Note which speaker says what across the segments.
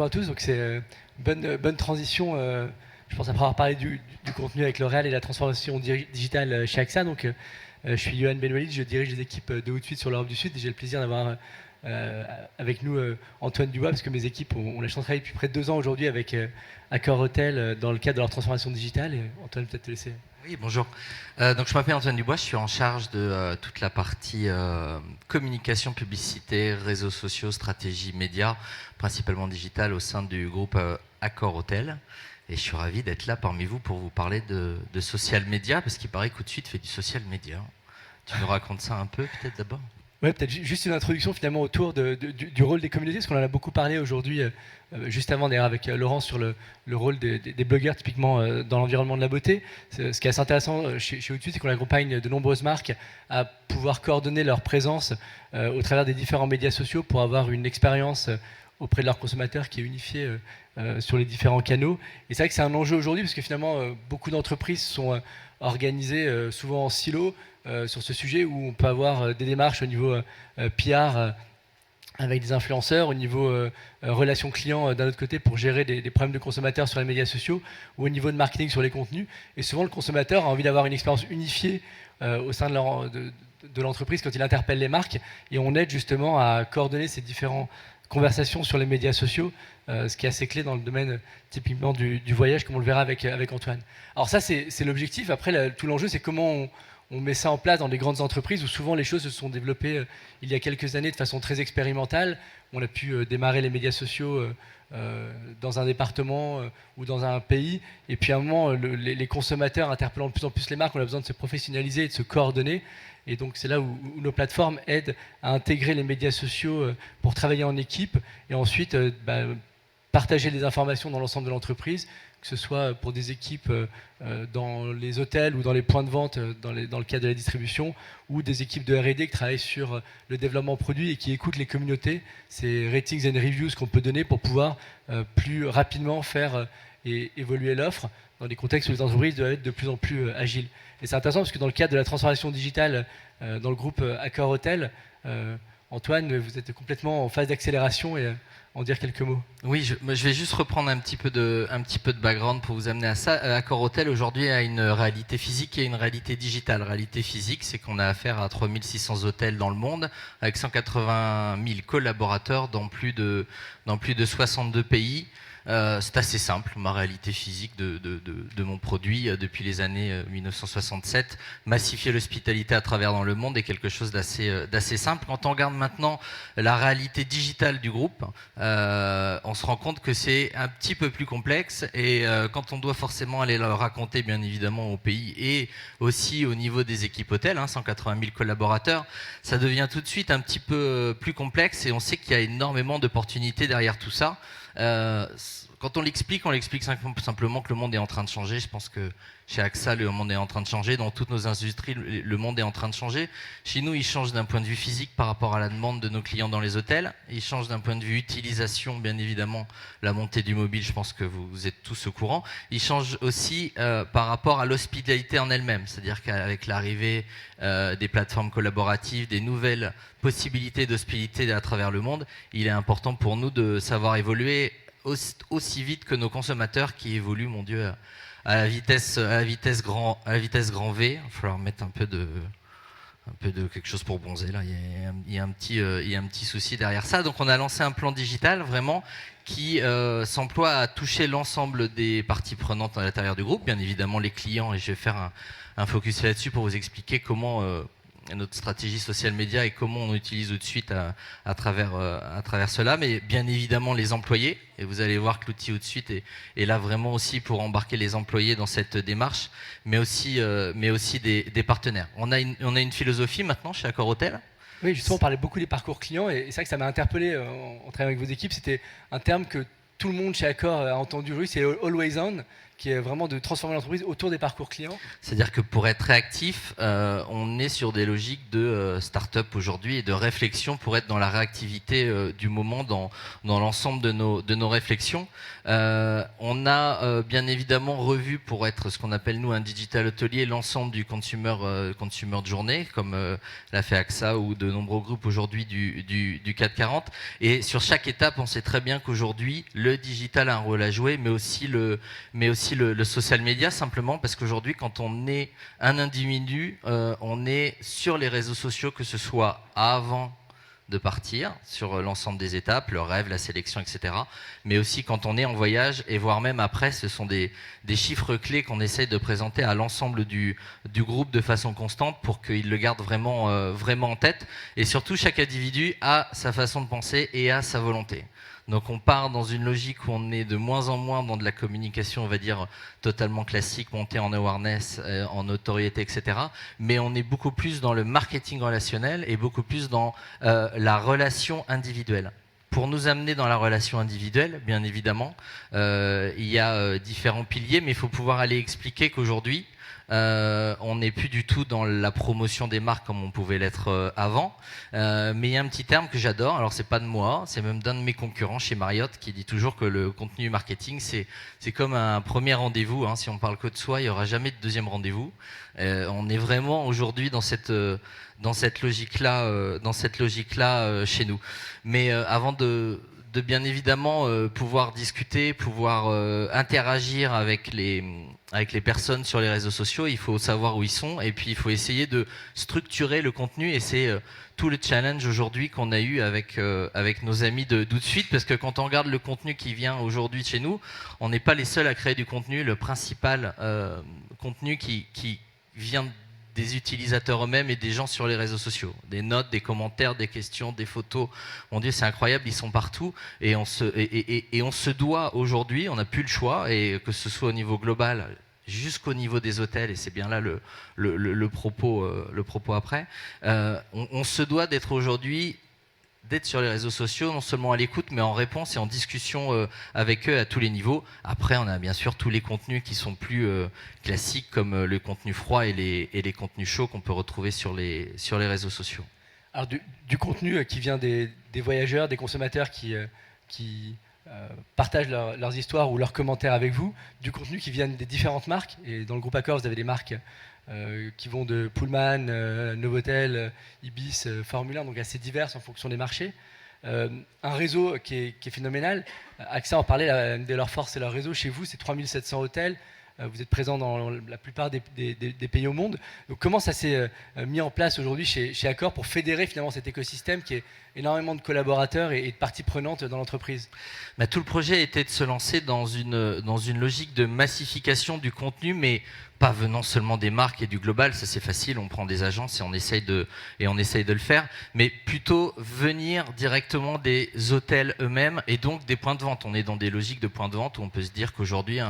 Speaker 1: bonjour à tous. Donc c'est bonne transition. Je pense après avoir parlé du contenu avec L'Oréal et la transformation digitale chez AXA. Donc je suis Yohan Benwalid, je dirige les équipes de Haute Suite sur l'Europe du Sud et j'ai le plaisir d'avoir avec nous Antoine Dubois, parce que mes équipes ont la chance de travailler depuis près de 2 ans aujourd'hui avec Accor Hotel dans le cadre de leur transformation digitale. Et Antoine, peut-être te laisser.
Speaker 2: Oui, bonjour. Donc je m'appelle Antoine Dubois, je suis en charge de toute la partie communication, publicité, réseaux sociaux, stratégie, médias, principalement digital au sein du groupe Accor Hotel. Et je suis ravi d'être là parmi vous pour vous parler de social media, parce qu'il paraît qu'Haute Suite fait du social media. Tu nous racontes ça un peu peut-être d'abord ?
Speaker 1: Ouais, peut-être juste une introduction finalement autour du rôle des communautés, parce qu'on en a beaucoup parlé aujourd'hui, juste avant d'ailleurs avec Laurent, sur le rôle des blogueurs typiquement dans l'environnement de la beauté. Ce qui est assez intéressant chez Haute Suite, c'est qu'on accompagne de nombreuses marques à pouvoir coordonner leur présence au travers des différents médias sociaux pour avoir une expérience auprès de leurs consommateurs qui est unifiée sur les différents canaux. Et c'est vrai que c'est un enjeu aujourd'hui, parce que finalement beaucoup d'entreprises sont organisées souvent en silo, sur ce sujet, où on peut avoir des démarches au niveau PR avec des influenceurs, au niveau relations clients d'un autre côté pour gérer des problèmes de consommateurs sur les médias sociaux, ou au niveau de marketing sur les contenus. Et souvent le consommateur a envie d'avoir une expérience unifiée au sein de l'entreprise quand il interpelle les marques, et on aide justement à coordonner ces différentes conversations sur les médias sociaux, ce qui est assez clé dans le domaine typiquement du voyage, comme on le verra avec Antoine. Alors ça c'est l'objectif. Après tout l'enjeu, c'est comment on met ça en place dans des grandes entreprises où souvent les choses se sont développées il y a quelques années de façon très expérimentale. On a pu démarrer les médias sociaux dans un département ou dans un pays. Et puis à un moment, les consommateurs interpellant de plus en plus les marques, on a besoin de se professionnaliser et de se coordonner. Et donc c'est là où nos plateformes aident à intégrer les médias sociaux pour travailler en équipe et ensuite partager des informations dans l'ensemble de l'entreprise, que ce soit pour des équipes dans les hôtels ou dans les points de vente dans le cadre de la distribution, ou des équipes de R&D qui travaillent sur le développement produit et qui écoutent les communautés, ces ratings and reviews qu'on peut donner pour pouvoir plus rapidement faire évoluer l'offre dans des contextes où les entreprises doivent être de plus en plus agiles. Et c'est intéressant parce que dans le cadre de la transformation digitale dans le groupe Accor Hotel, Antoine, vous êtes complètement en phase d'accélération et en dire quelques mots.
Speaker 2: Oui, je vais juste reprendre un petit peu de background pour vous amener à ça. Accor Hotel aujourd'hui a une réalité physique et une réalité digitale. Réalité physique, c'est qu'on a affaire à 3600 hôtels dans le monde, avec 180 000 collaborateurs dans plus de 62 pays. C'est assez simple, ma réalité physique de mon produit depuis les années 1967. Massifier l'hospitalité à travers dans le monde est quelque chose d'assez simple. Quand on regarde maintenant la réalité digitale du groupe, on se rend compte que c'est un petit peu plus complexe, et quand on doit forcément aller le raconter bien évidemment au pays et aussi au niveau des équipes hôtels, 180 000 collaborateurs, ça devient tout de suite un petit peu plus complexe, et on sait qu'il y a énormément d'opportunités derrière tout ça. Quand on l'explique simplement que le monde est en train de changer. Je pense que chez AXA, le monde est en train de changer. Dans toutes nos industries, le monde est en train de changer. Chez nous, il change d'un point de vue physique par rapport à la demande de nos clients dans les hôtels. Il change d'un point de vue utilisation, bien évidemment, la montée du mobile, je pense que vous êtes tous au courant. Il change aussi par rapport à l'hospitalité en elle-même. C'est-à-dire qu'avec l'arrivée des plateformes collaboratives, des nouvelles possibilités d'hospitalité à travers le monde, il est important pour nous de savoir évoluer aussi vite que nos consommateurs, qui évoluent, mon Dieu, à la vitesse grand V. Il va falloir mettre un peu de quelque chose pour bronzer là. Il y a un petit souci derrière ça. Donc on a lancé un plan digital vraiment qui s'emploie à toucher l'ensemble des parties prenantes à l'intérieur du groupe, bien évidemment les clients, et je vais faire un focus là-dessus pour vous expliquer comment notre stratégie social media et comment on utilise tout de suite à travers cela, mais bien évidemment les employés, et vous allez voir que l'outil tout de suite est là vraiment aussi pour embarquer les employés dans cette démarche, mais aussi des partenaires. On a une philosophie maintenant chez Accor Hotel.
Speaker 1: Oui, justement, on parlait beaucoup des parcours clients, et c'est vrai que ça m'a interpellé en travaillant avec vos équipes. C'était un terme que tout le monde chez Accor a entendu, c'est Always On, qui est vraiment de transformer l'entreprise autour des parcours clients.
Speaker 2: C'est-à-dire que pour être réactif, on est sur des logiques de start-up aujourd'hui et de réflexion pour être dans la réactivité du moment dans l'ensemble de nos réflexions. On a bien évidemment revu, pour être ce qu'on appelle nous un digital hôtelier, l'ensemble du consumer de journée, comme l'a fait AXA ou de nombreux groupes aujourd'hui du CAC 40. Et sur chaque étape, on sait très bien qu'aujourd'hui, le le digital a un rôle à jouer, mais aussi le social media, simplement parce qu'aujourd'hui, quand on est un individu, on est sur les réseaux sociaux, que ce soit avant de partir, sur l'ensemble des étapes, le rêve, la sélection, etc. Mais aussi quand on est en voyage, et voire même après, ce sont des chiffres clés qu'on essaye de présenter à l'ensemble du groupe de façon constante pour qu'ils le gardent vraiment en tête. Et surtout, chaque individu a sa façon de penser et a sa volonté. Donc on part dans une logique où on est de moins en moins dans de la communication, on va dire, totalement classique, montée en awareness, en notoriété, etc. Mais on est beaucoup plus dans le marketing relationnel et beaucoup plus dans la relation individuelle. Pour nous amener dans la relation individuelle, bien évidemment, il y a différents piliers, mais il faut pouvoir aller expliquer qu'aujourd'hui, on n'est plus du tout dans la promotion des marques comme on pouvait l'être avant. Mais il y a un petit terme que j'adore, alors c'est pas de moi, c'est même d'un de mes concurrents chez Marriott qui dit toujours que le contenu marketing c'est comme un premier rendez-vous, hein. Si on parle que de soi, il n'y aura jamais de deuxième rendez-vous. On est vraiment aujourd'hui dans cette logique-là chez nous. Mais avant de bien évidemment pouvoir discuter, pouvoir interagir avec les personnes sur les réseaux sociaux, il faut savoir où ils sont et puis il faut essayer de structurer le contenu et c'est tout le challenge aujourd'hui qu'on a eu avec nos amis de tout de suite, parce que quand on regarde le contenu qui vient aujourd'hui de chez nous, on n'est pas les seuls à créer du contenu. Le principal contenu qui vient des utilisateurs eux-mêmes et des gens sur les réseaux sociaux. Des notes, des commentaires, des questions, des photos. Mon Dieu, c'est incroyable, ils sont partout. Et on se doit aujourd'hui, on n'a plus le choix, et que ce soit au niveau global jusqu'au niveau des hôtels, et c'est bien là le propos après, on se doit d'être aujourd'hui d'être sur les réseaux sociaux, non seulement à l'écoute, mais en réponse et en discussion avec eux à tous les niveaux. Après, on a bien sûr tous les contenus qui sont plus classiques, comme le contenu froid et les contenus chauds qu'on peut retrouver sur les réseaux sociaux.
Speaker 1: Alors du contenu qui vient des voyageurs, des consommateurs qui partagent leurs histoires ou leurs commentaires avec vous, du contenu qui vient des différentes marques, et dans le groupe Accor, vous avez des marques qui vont de Pullman, Novotel, Ibis, Formule 1, donc assez diverses en fonction des marchés. Un réseau qui est phénoménal. AXA en parlait, une de leurs forces, c'est leur réseau. Chez vous, c'est 3700 hôtels. Vous êtes présent dans la plupart des pays au monde. Donc, comment ça s'est mis en place aujourd'hui chez Accor pour fédérer finalement cet écosystème qui est énormément de collaborateurs et de parties prenantes dans l'entreprise?
Speaker 2: Tout le projet était de se lancer dans une logique de massification du contenu, mais pas venant seulement des marques et du global, ça c'est facile, on prend des agences et on essaye de le faire, mais plutôt venir directement des hôtels eux-mêmes et donc des points de vente. On est dans des logiques de points de vente où on peut se dire qu'aujourd'hui,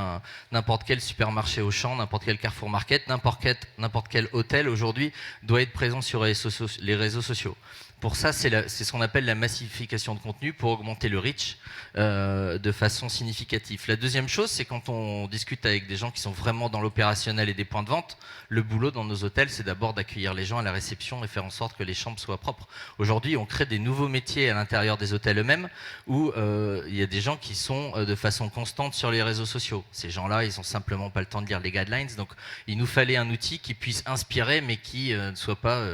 Speaker 2: n'importe quel supermarché Auchan, n'importe quel Carrefour Market, n'importe quel hôtel aujourd'hui doit être présent sur les réseaux sociaux. Pour ça, c'est ce qu'on appelle la massification de contenu pour augmenter le reach de façon significative. La deuxième chose, c'est quand on discute avec des gens qui sont vraiment dans l'opérationnel et des points de vente, le boulot dans nos hôtels, c'est d'abord d'accueillir les gens à la réception et faire en sorte que les chambres soient propres. Aujourd'hui, on crée des nouveaux métiers à l'intérieur des hôtels eux-mêmes où il y a des gens qui sont de façon constante sur les réseaux sociaux. Ces gens-là, ils n'ont simplement pas le temps de lire les guidelines, donc il nous fallait un outil qui puisse inspirer, mais qui ne soit pas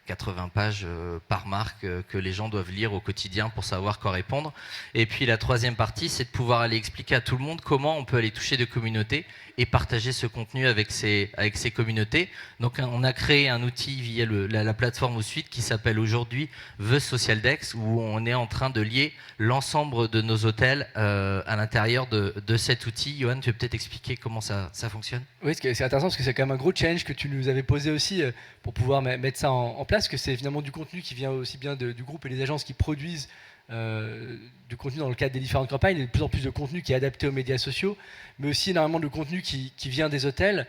Speaker 2: 80 pages par marque que les gens doivent lire au quotidien pour savoir quoi répondre. Et puis la troisième partie, c'est de pouvoir aller expliquer à tout le monde comment on peut aller toucher des communautés et partager ce contenu avec ces communautés. Donc on a créé un outil via la plateforme ou suite qui s'appelle aujourd'hui The Social Dex, où on est en train de lier l'ensemble de nos hôtels à l'intérieur de cet outil. Johan, tu veux peut-être expliquer comment ça fonctionne?
Speaker 1: Oui, c'est intéressant parce que c'est quand même un gros challenge que tu nous avais posé aussi pour pouvoir mettre ça en place, que c'est finalement du contenu qui vient aussi bien du groupe et des agences qui produisent du contenu dans le cadre des différentes campagnes, et de plus en plus de contenu qui est adapté aux médias sociaux, mais aussi énormément de contenu qui vient des hôtels,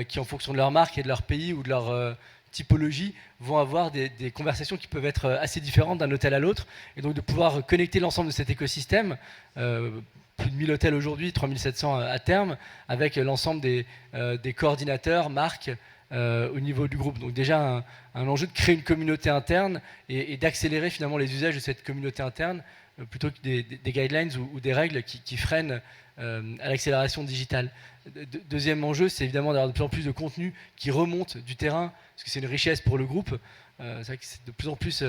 Speaker 1: qui en fonction de leur marque et de leur pays ou de leur typologie, vont avoir des conversations qui peuvent être assez différentes d'un hôtel à l'autre, et donc de pouvoir connecter l'ensemble de cet écosystème, plus de 1000 hôtels aujourd'hui, 3700 à terme, avec l'ensemble des coordinateurs, marques, au niveau du groupe. Donc déjà un enjeu de créer une communauté interne et d'accélérer finalement les usages de cette communauté interne plutôt que des guidelines ou des règles qui freinent à l'accélération digitale. Deuxième enjeu, c'est évidemment d'avoir de plus en plus de contenu qui remonte du terrain, parce que c'est une richesse pour le groupe. C'est vrai que c'est de plus en plus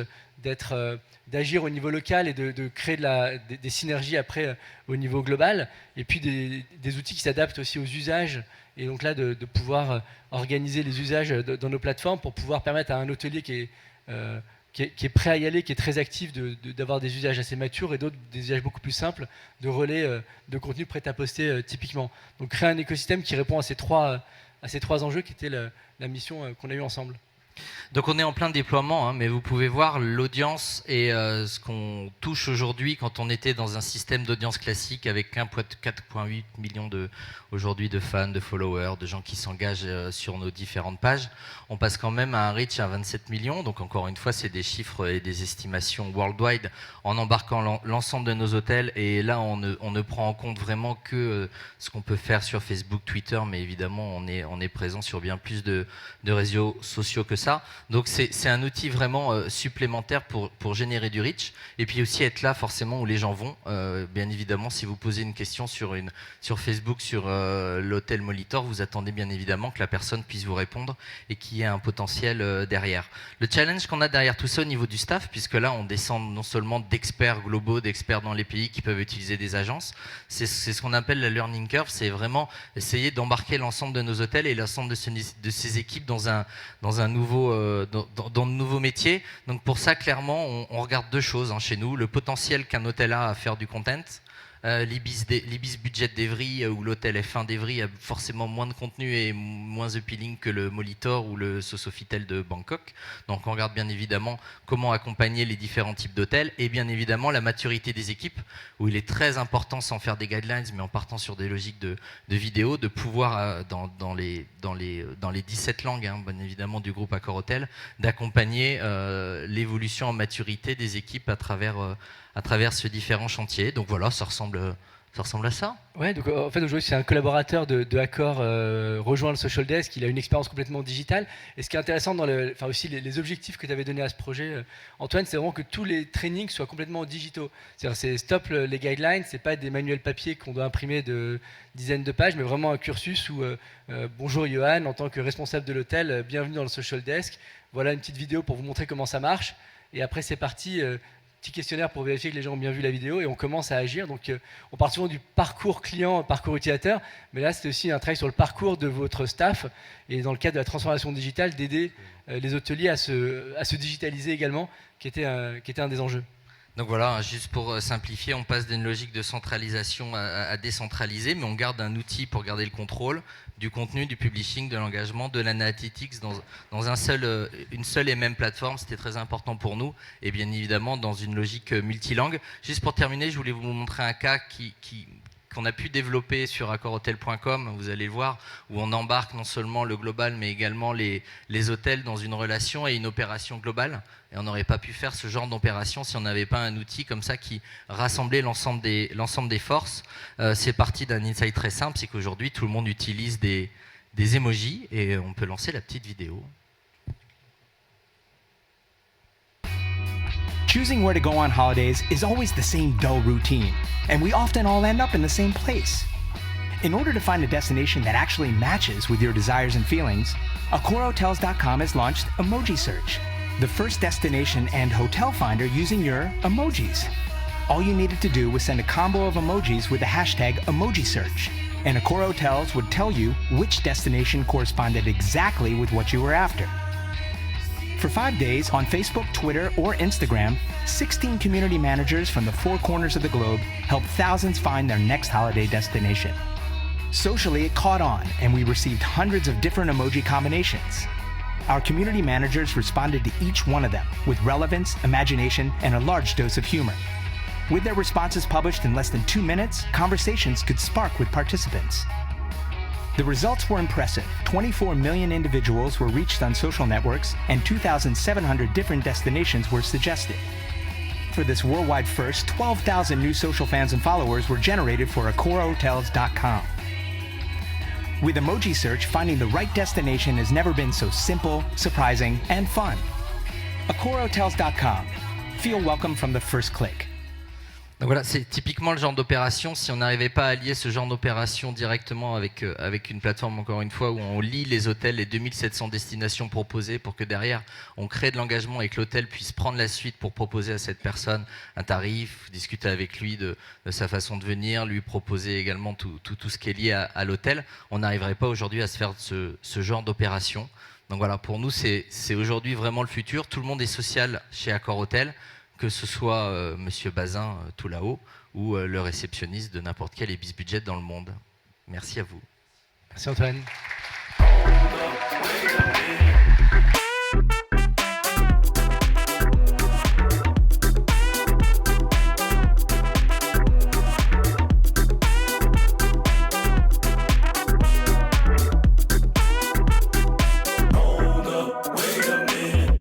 Speaker 1: d'agir au niveau local et de créer des synergies après au niveau global, et puis des outils qui s'adaptent aussi aux usages, et donc là de pouvoir organiser les usages dans nos plateformes pour pouvoir permettre à un hôtelier qui est prêt à y aller, qui est très actif, d'avoir des usages assez matures, et d'autres des usages beaucoup plus simples de relais de contenu prêt à poster typiquement. Donc créer un écosystème qui répond à ces trois enjeux qui étaient la mission qu'on a eue ensemble.
Speaker 2: Donc on est en plein déploiement, hein, mais vous pouvez voir l'audience et ce qu'on touche aujourd'hui quand on était dans un système d'audience classique avec 4,8 millions aujourd'hui de fans, de followers, de gens qui s'engagent sur nos différentes pages. On passe quand même à un reach à 27 millions, donc encore une fois c'est des chiffres et des estimations worldwide en embarquant l'ensemble de nos hôtels, et là on ne prend en compte vraiment que ce qu'on peut faire sur Facebook, Twitter, mais évidemment on est présent sur bien plus de réseaux sociaux que ça. Donc c'est un outil vraiment supplémentaire pour générer du reach, et puis aussi être là forcément où les gens vont. Bien évidemment, si vous posez une question sur Facebook sur l'hôtel Molitor, vous attendez bien évidemment que la personne puisse vous répondre et qu'il y ait un potentiel derrière. Le challenge qu'on a derrière tout ça au niveau du staff, puisque là on descend non seulement d'experts globaux, d'experts dans les pays qui peuvent utiliser des agences, c'est ce qu'on appelle la learning curve, c'est vraiment essayer d'embarquer l'ensemble de nos hôtels et l'ensemble de ces équipes dans un nouveau dans de nouveaux métiers. Donc pour ça, clairement, on regarde deux choses hein, chez nous. Le potentiel qu'un hôtel a à faire du content. L'Ibis Budget d'Evry, où l'hôtel F1 d'Evry a forcément moins de contenu et moins appealing que le Molitor ou le Sofitel de Bangkok. Donc on regarde bien évidemment comment accompagner les différents types d'hôtels, et bien évidemment la maturité des équipes, où il est très important, sans faire des guidelines, mais en partant sur des logiques de vidéo, de pouvoir, dans les 17 langues, hein, bien évidemment, du groupe Accor Hotel, d'accompagner l'évolution en maturité des équipes à travers ce différents chantiers. Donc voilà, ça ressemble à ça.
Speaker 1: Ouais, donc en fait aujourd'hui c'est un collaborateur de Accor rejoint le Social Desk, il a une expérience complètement digitale, et ce qui est intéressant dans aussi les objectifs que tu avais donnés à ce projet, Antoine, c'est vraiment que tous les trainings soient complètement digitaux. C'est-à-dire c'est stop les guidelines, c'est pas des manuels papier qu'on doit imprimer de dizaines de pages, mais vraiment un cursus où bonjour Johan, en tant que responsable de l'hôtel, bienvenue dans le Social Desk, voilà une petite vidéo pour vous montrer comment ça marche, et après c'est parti. Petit questionnaire pour vérifier que les gens ont bien vu la vidéo, et on commence à agir. Donc on part souvent du parcours client, parcours utilisateur, mais là c'est aussi un travail sur le parcours de votre staff, et dans le cadre de la transformation digitale, d'aider les hôteliers à se digitaliser également, qui était un des enjeux.
Speaker 2: Donc voilà, juste pour simplifier, on passe d'une logique de centralisation à décentraliser, mais on garde un outil pour garder le contrôle du contenu, du publishing, de l'engagement, de l'analytics dans une seule et même plateforme. C'était très important pour nous, et bien évidemment dans une logique multilangue. Juste pour terminer, je voulais vous montrer un cas qu'on a pu développer sur accorhotel.com, vous allez le voir, où on embarque non seulement le global, mais également les hôtels dans une relation et une opération globale. Et on n'aurait pas pu faire ce genre d'opération si on n'avait pas un outil comme ça qui rassemblait l'ensemble des forces. C'est parti d'un insight très simple, c'est qu'aujourd'hui tout le monde utilise des emojis, et on peut lancer la petite vidéo.
Speaker 3: Choosing where to go on holidays is always the same dull routine, and we often all end up in the same place. In order to find a destination that actually matches with your desires and feelings, AccorHotels.com has launched Emoji Search, the first destination and hotel finder using your emojis. All you needed to do was send a combo of emojis with the hashtag EmojiSearch, and Accor Hotels would tell you which destination corresponded exactly with what you were after. For 5 days, on Facebook, Twitter, or Instagram, 16 community managers from the 4 corners of the globe helped thousands find their next holiday destination. Socially, it caught on, and we received hundreds of different emoji combinations. Our community managers responded to each one of them with relevance, imagination, and a large dose of humor. With their responses published in less than 2 minutes, conversations could spark with participants. The results were impressive. 24 million individuals were reached on social networks, and 2,700 different destinations were suggested. For this worldwide first, 12,000 new social fans and followers were generated for AccorHotels.com. With Emoji Search, finding the right destination has never been so simple, surprising, and fun. AccorHotels.com. Feel welcome from the first click.
Speaker 2: Donc voilà, c'est typiquement le genre d'opération. Si on n'arrivait pas à lier ce genre d'opération directement avec une plateforme, encore une fois, où on lie les hôtels, les 2700 destinations proposées, pour que derrière, on crée de l'engagement et que l'hôtel puisse prendre la suite pour proposer à cette personne un tarif, discuter avec lui de sa façon de venir, lui proposer également tout ce qui est lié à l'hôtel, on n'arriverait pas aujourd'hui à se faire ce genre d'opération. Donc voilà, pour nous, c'est aujourd'hui vraiment le futur. Tout le monde est social chez Accor Hotel, que ce soit Monsieur Bazin tout là-haut ou le réceptionniste de n'importe quel Ibis Budget dans le monde. Merci à vous.
Speaker 1: Merci Antoine.